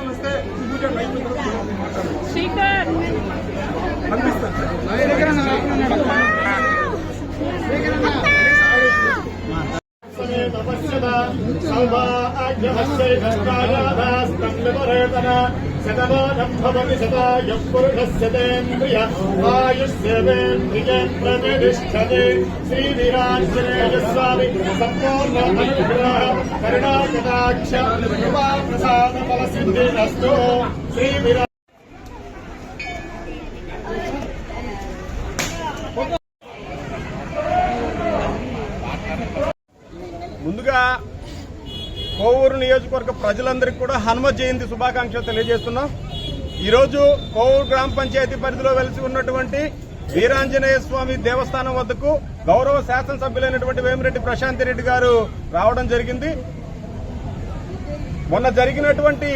వస్తే శతమానం భవతి శతాయుః పురుషస్య తేంద్రియ ఆయుష్యేంద్రియే ప్రతిష్టతే. శ్రీవీరాంజనేయ స్వామి సంపూర్ణ అనుగ్రహ కరుణాకటాక్ష కృపా ప్రసాద ఫల సిద్ధిరస్తు. శ్రీవీరా ముందుగా కోవూరు నియోజకవర్గ ప్రజలందరికీ కూడా హనుమ జయంతి శుభాకాంక్షలు తెలియజేస్తున్నాం. ఈరోజు కోవూరు గ్రామ పంచాయతీ పరిధిలో వెలిసి ఉన్నటువంటి వీరాంజనేయ స్వామి దేవస్థానం వద్దకు గౌరవ శాసనసభ్యులైనటువంటి వేమిరెడ్డి ప్రశాంత్ రెడ్డి గారు రావడం జరిగింది. మొన్న జరిగినటువంటి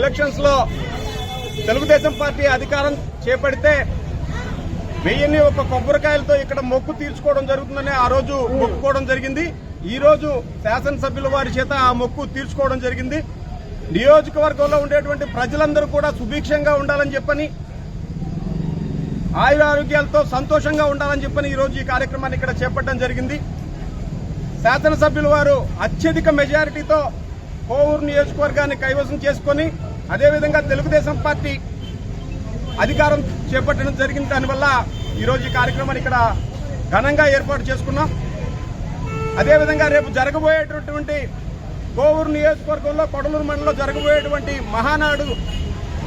ఎలక్షన్స్ లో తెలుగుదేశం పార్టీ అధికారం చేపడితే 1001 కొబ్బరికాయలతో ఇక్కడ మొక్కు తీర్చుకోవడం జరుగుతుందని ఆ రోజు మొక్కుకోవడం జరిగింది. ఈ రోజు శాసనసభ్యుల వారి చేత ఆ మొక్కు తీర్చుకోవడం జరిగింది. నియోజకవర్గంలో ఉండేటువంటి ప్రజలందరూ కూడా సుభిక్షంగా ఉండాలని చెప్పని, ఆయురారోగ్యాలతో సంతోషంగా ఉండాలని చెప్పని ఈ రోజు ఈ కార్యక్రమాన్ని ఇక్కడ చేపట్టడం జరిగింది. శాసనసభ్యుల వారు అత్యధిక మెజారిటీతో కోవూరు నియోజకవర్గాన్ని కైవసం చేసుకుని అదేవిధంగా తెలుగుదేశం పార్టీ అధికారం చేపట్టడం జరిగింది. దానివల్ల ఈరోజు ఈ కార్యక్రమాన్ని ఇక్కడ ఘనంగా ఏర్పాటు చేసుకున్నాం. అదేవిధంగా రేపు జరగబోయేటటువంటి కోవూరు నియోజకవర్గంలో కొడలూరు మండలంలో జరగబోయేటువంటి మహానాడు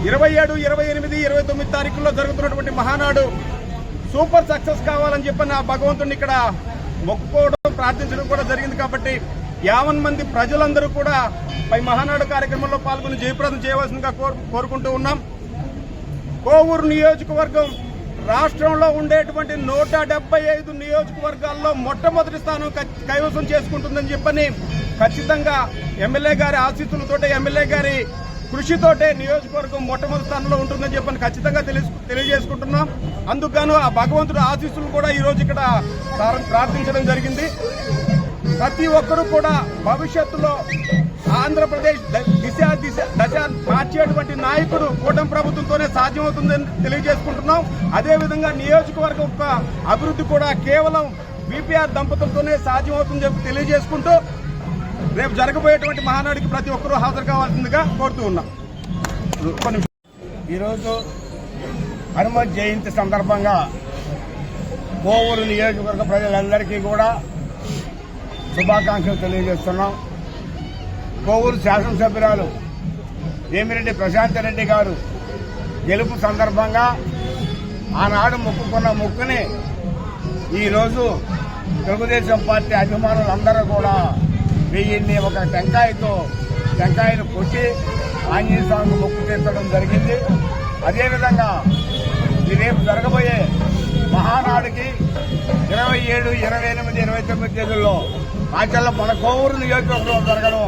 27, 28, 29 తారీఖుల్లో జరుగుతున్నటువంటి మహానాడు సూపర్ సక్సెస్ కావాలని చెప్పి నా భగవంతుడిని ఇక్కడ మొక్కుకోవడం ప్రార్థించడం కూడా జరిగింది. కాబట్టి 50 మంది ప్రజలందరూ కూడా పై మహానాడు కార్యక్రమంలో పాల్గొని జయప్రదం చేయవలసిందిగా కోరుకుంటూ ఉన్నాం. కోవూరు నియోజకవర్గం రాష్ట్రంలో ఉండేటువంటి 175 నియోజకవర్గాల్లో మొట్టమొదటి స్థానం కైవసం చేసుకుంటుందని చెప్పని ఖచ్చితంగా ఎమ్మెల్యే గారి ఆశీస్సులతోటే, ఎమ్మెల్యే గారి కృషితోటే నియోజకవర్గం మొట్టమొదటి స్థానంలో ఉంటుందని చెప్పని ఖచ్చితంగా తెలియజేసుకుంటున్నాం. అందుకుగాను ఆ భగవంతుడు ఆశీస్సులు కూడా ఈ రోజు ఇక్కడ ప్రార్థించడం జరిగింది. ప్రతి ఒక్కరూ కూడా భవిష్యత్తులో ఆంధ్రప్రదేశ్ దశ మార్చేటువంటి నాయకుడు కూటమి ప్రభుత్వంతోనే సాధ్యమవుతుందని తెలియజేసుకుంటున్నాం. అదేవిధంగా నియోజకవర్గం యొక్క అభివృద్ధి కూడా కేవలం బీపీఆర్ దంపతులతోనే సాధ్యమవుతుందని చెప్పి తెలియజేసుకుంటూ రేపు జరగబోయేటువంటి మహానాడికి ప్రతి ఒక్కరూ హాజరు కావాల్సిందిగా కోరుతూ ఉన్నాం. ఈరోజు హనుమ జయంతి సందర్భంగా కోవూరు నియోజకవర్గ ప్రజలందరికీ కూడా శుభాకాంక్షలు తెలియజేస్తున్నాం. కోవూరు శాసనసభ్యురాలు వేమిరెడ్డి ప్రశాంత్ రెడ్డి గారు గెలుపు సందర్భంగా ఆనాడు మొక్కుకున్న మొక్కుని ఈరోజు తెలుగుదేశం పార్టీ అభిమానులందరూ కూడా 1001 టెంకాయను కొట్టి ఆంజనేయ స్వామికి మొక్కు తీర్చడం జరిగింది. అదేవిధంగా ఈ రేపు జరగబోయే మహానాడుకి 27, 28, 29 తేదీల్లో ఆచరణ మన కోవూరు నియోజకవర్గంలో జరగడం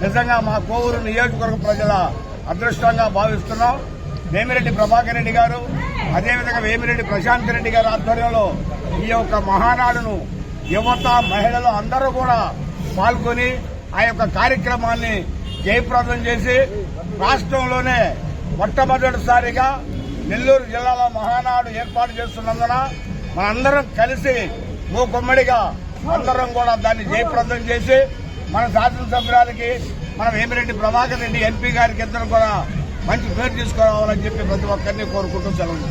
నిజంగా మా కోవూరు నియోజకవర్గ ప్రజల అదృష్టంగా భావిస్తున్నాం. వేమిరెడ్డి ప్రభాకర్ రెడ్డి గారు అదేవిధంగా వేమిరెడ్డి ప్రశాంత్ రెడ్డి గారి ఆధ్వర్యంలో ఈ యొక్క మహానాడును యువత, మహిళలు అందరూ కూడా పాల్గొని ఆ యొక్క కార్యక్రమాన్ని జయప్రదం చేసి రాష్ట్రంలోనే మొట్టమొదటిసారిగా నెల్లూరు జిల్లాలో మహానాడు ఏర్పాటు చేస్తున్నందున మనందరం కలిసి మూకుమ్మడిగా అందరం కూడా దాన్ని జయప్రదం చేసి మన శాసనసభ్యురాలకి మన వేమిరెడ్డి ప్రభాకర్ రెడ్డి ఎంపీ గారికి ఇద్దరు కూడా మంచి పేరు తీసుకురావాలని చెప్పి ప్రతి ఒక్కరిని కోరుకుంటూ సెలవు.